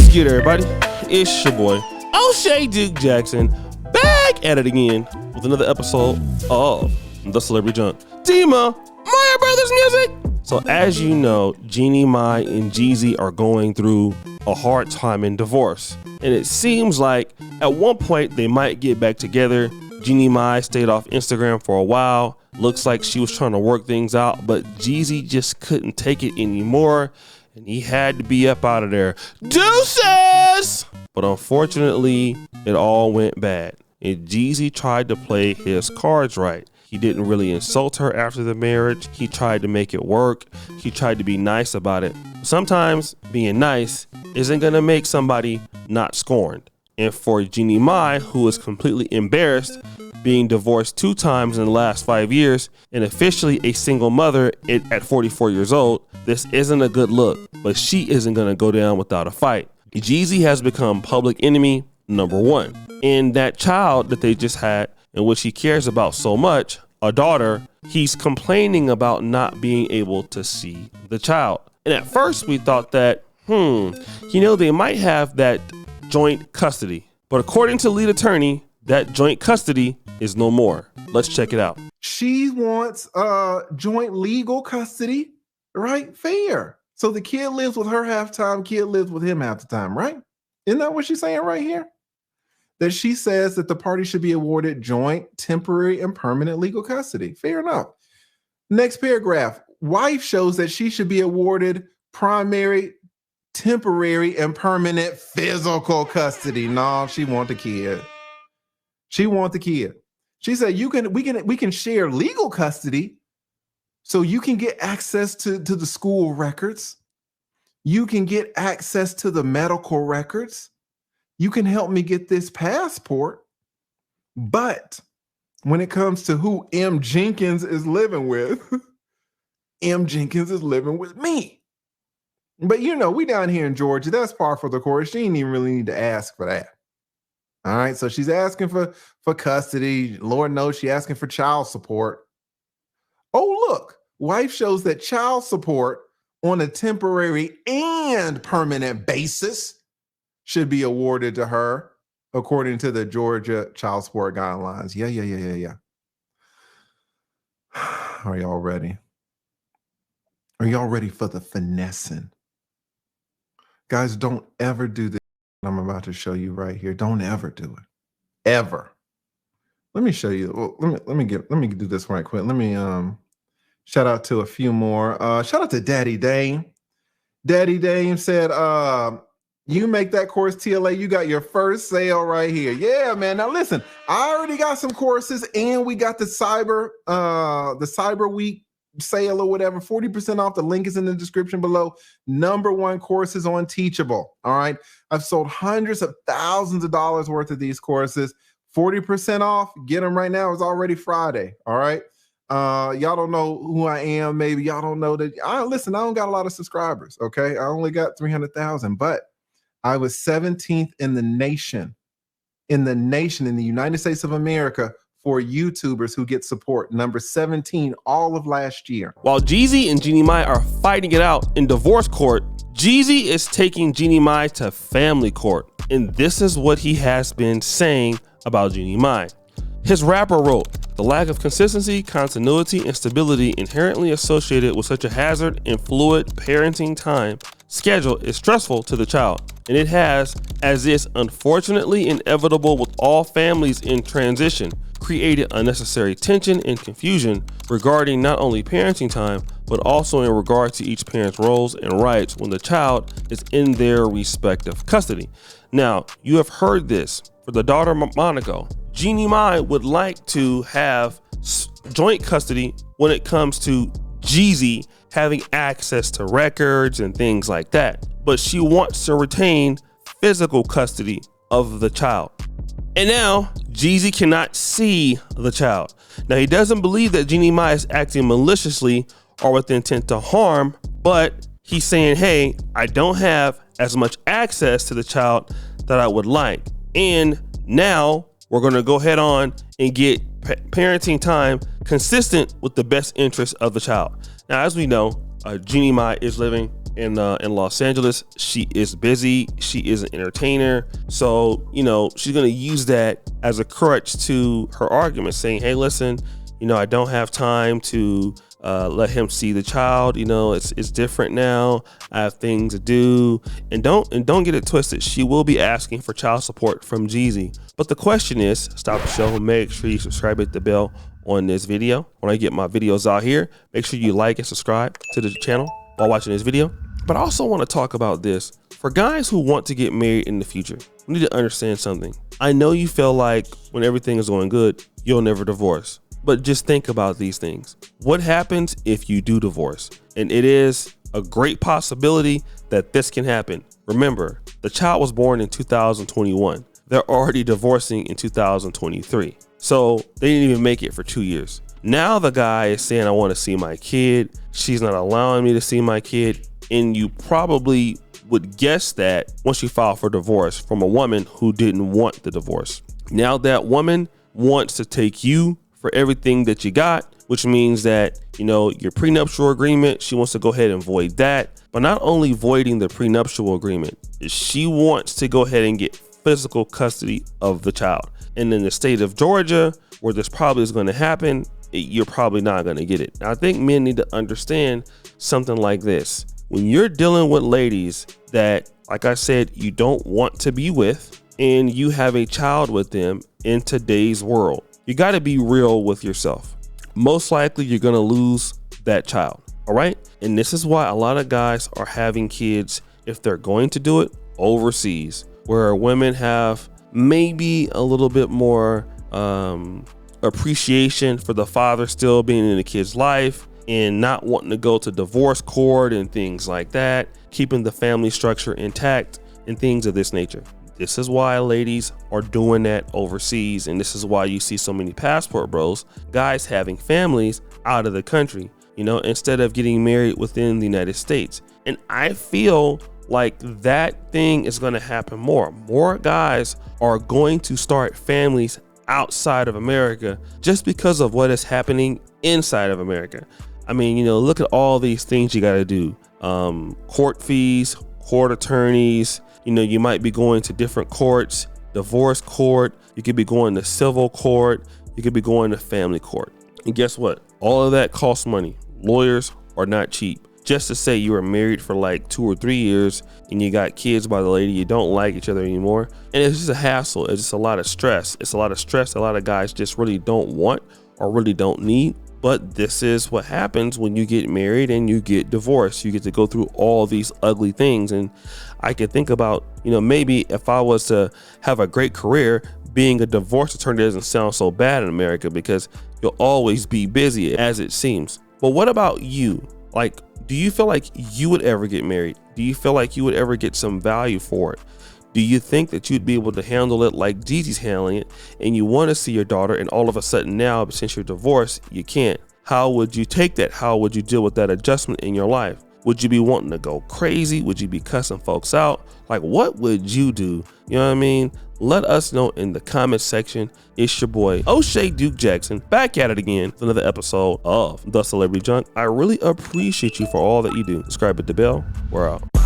What's good, everybody? It's your boy, Oshay Dick Jackson, back at it again with another episode of The Celebrity Junk. Dima, Maya Brothers Music! So as you know, Jeannie Mai and Jeezy are going through a hard time in divorce. And it seems like at one point they might get back together. Jeannie Mai stayed off Instagram for a while. Looks like she was trying to work things out, but Jeezy just couldn't take it anymore. And he had to be up out of there. Deuces! But unfortunately, it all went bad. And Jeezy tried to play his cards right. He didn't really insult her after the marriage. He tried to make it work. He tried to be nice about it. Sometimes being nice isn't gonna make somebody not scorned. And for Jeannie Mai, who is completely embarrassed, being divorced 2 times in the last 5 years and officially a single mother at 44 years old, this isn't a good look, but she isn't gonna go down without a fight. Jeezy has become public enemy number 1. And that child that they just had, and which he cares about so much, a daughter, he's complaining about not being able to see the child. And at first we thought that, they might have that joint custody. But according to lead attorney, that joint custody is no more. Let's check it out. She wants joint legal custody, right? Fair. So the kid lives with her half time, kid lives with him half the time, right? Isn't that what she's saying right here? That she says that the party should be awarded joint, temporary, and permanent legal custody. Fair enough. Next paragraph. Wife shows that she should be awarded primary, temporary, and permanent physical custody. No, she want the kid. She want the kid. She said we can share legal custody, so you can get access to the school records. You can get access to the medical records. You can help me get this passport. But when it comes to who M. Jenkins is living with, M. Jenkins is living with me. But we down here in Georgia, that's par for the course. She didn't even really need to ask for that. All right, so she's asking for custody. Lord knows she's asking for child support. Oh, look, wife shows that child support on a temporary and permanent basis should be awarded to her according to the Georgia child support guidelines. Yeah. Are y'all ready? Are y'all ready for the finessing? Guys, don't ever do this I'm about to show you right here. Don't ever do it. Ever. Let me show you. Well, let me do this right quick. Let me shout out to a few more. Shout out to Daddy Dame. Daddy Dame said, you make that course TLA, you got your first sale right here. Yeah, man. Now listen, I already got some courses and we got the Cyber Week sale or whatever, 40% off. The link is in the description below. #1 courses on Teachable. All right. I've sold hundreds of thousands of dollars worth of these courses. 40% off. Get them right now. It's already Friday. All right. Y'all don't know who I am. Maybe y'all don't know that. I don't got a lot of subscribers. Okay. I only got 300,000, but I was 17th in the nation, in the United States of America, for YouTubers who get support. Number 17 all of last year. While Jeezy and Jeannie Mai are fighting it out in divorce court, Jeezy is taking Jeannie Mai to family court. And this is what he has been saying about Jeannie Mai. His rapper wrote, "The lack of consistency, continuity, and stability inherently associated with such a haphazard and fluid parenting time schedule is stressful to the child. And it has, as is unfortunately inevitable with all families in transition, created unnecessary tension and confusion regarding not only parenting time, but also in regard to each parent's roles and rights when the child is in their respective custody." Now, you have heard this. For the daughter Monaco, Jeannie Mai would like to have joint custody when it comes to Jeezy having access to records and things like that. But she wants to retain physical custody of the child. And now Jeezy cannot see the child. Now, he doesn't believe that Jeannie Mai is acting maliciously or with intent to harm, but he's saying, hey, I don't have as much access to the child that I would like. And now we're going to go head on and get parenting time consistent with the best interest of the child. Now, as we know, Jeannie Mai is living in Los Angeles. She is busy. She is an entertainer. So, you know, she's going to use that as a crutch to her argument, saying, hey, listen, you know, I don't have time to let him see the child. You know, it's different now. I have things to do. And don't get it twisted. She will be asking for child support from Jeezy. But the question is, stop the show. Make sure you subscribe, hit the bell on this video. When I get my videos out here, make sure you like and subscribe to the channel while watching this video. But I also want to talk about this. For guys who want to get married in the future, you need to understand something. I know you feel like when everything is going good, you'll never divorce. But just think about these things. What happens if you do divorce? And it is a great possibility that this can happen. Remember, the child was born in 2021. They're already divorcing in 2023. So they didn't even make it for 2 years. Now the guy is saying, I want to see my kid. She's not allowing me to see my kid. And you probably would guess that once you file for divorce from a woman who didn't want the divorce. Now that woman wants to take you for everything that you got, which means that, you know, your prenuptial agreement, she wants to go ahead and void that. But not only voiding the prenuptial agreement, she wants to go ahead and get physical custody of the child. And in the state of Georgia, where this probably is going to happen, you're probably not going to get it. Now, I think men need to understand something like this. When you're dealing with ladies that, like I said, you don't want to be with, and you have a child with them in today's world, you got to be real with yourself. Most likely you're going to lose that child. All right. And this is why a lot of guys are having kids, if they're going to do it, overseas, where women have maybe a little bit more appreciation for the father still being in the kid's life and not wanting to go to divorce court and things like that, keeping the family structure intact and things of this nature. This is why ladies are doing that overseas. And this is why you see so many passport bros, guys having families out of the country, you know, instead of getting married within the United States. And I feel like that thing is going to happen more. More guys are going to start families outside of America just because of what is happening inside of America. I mean, you know, look at all these things you got to do. Court fees, court attorneys. You know, you might be going to different courts, divorce court. You could be going to civil court. You could be going to family court. And guess what? All of that costs money. Lawyers are not cheap. Just to say you were married for like 2 or 3 years and you got kids by the lady, you don't like each other anymore. And it's just a hassle. It's just a lot of stress. It's a lot of stress a lot of guys just really don't want or really don't need. But this is what happens when you get married and you get divorced. You get to go through all these ugly things. And I can think about, you know, maybe if I was to have a great career, being a divorce attorney doesn't sound so bad in America because you'll always be busy as it seems. But what about you? Like, do you feel like you would ever get married? Do you feel like you would ever get some value for it? Do you think that you'd be able to handle it like Jeezy's handling it, and you want to see your daughter, and all of a sudden now, since you're divorced, you can't? How would you take that? How would you deal with that adjustment in your life? Would you be wanting to go crazy? Would you be cussing folks out? Like, what would you do? You know what I mean? Let us know in the comment section. It's your boy, Oshay Duke Jackson, back at it again with another episode of The Celebrity Junk. I really appreciate you for all that you do. Subscribe, hit the bell. We're out.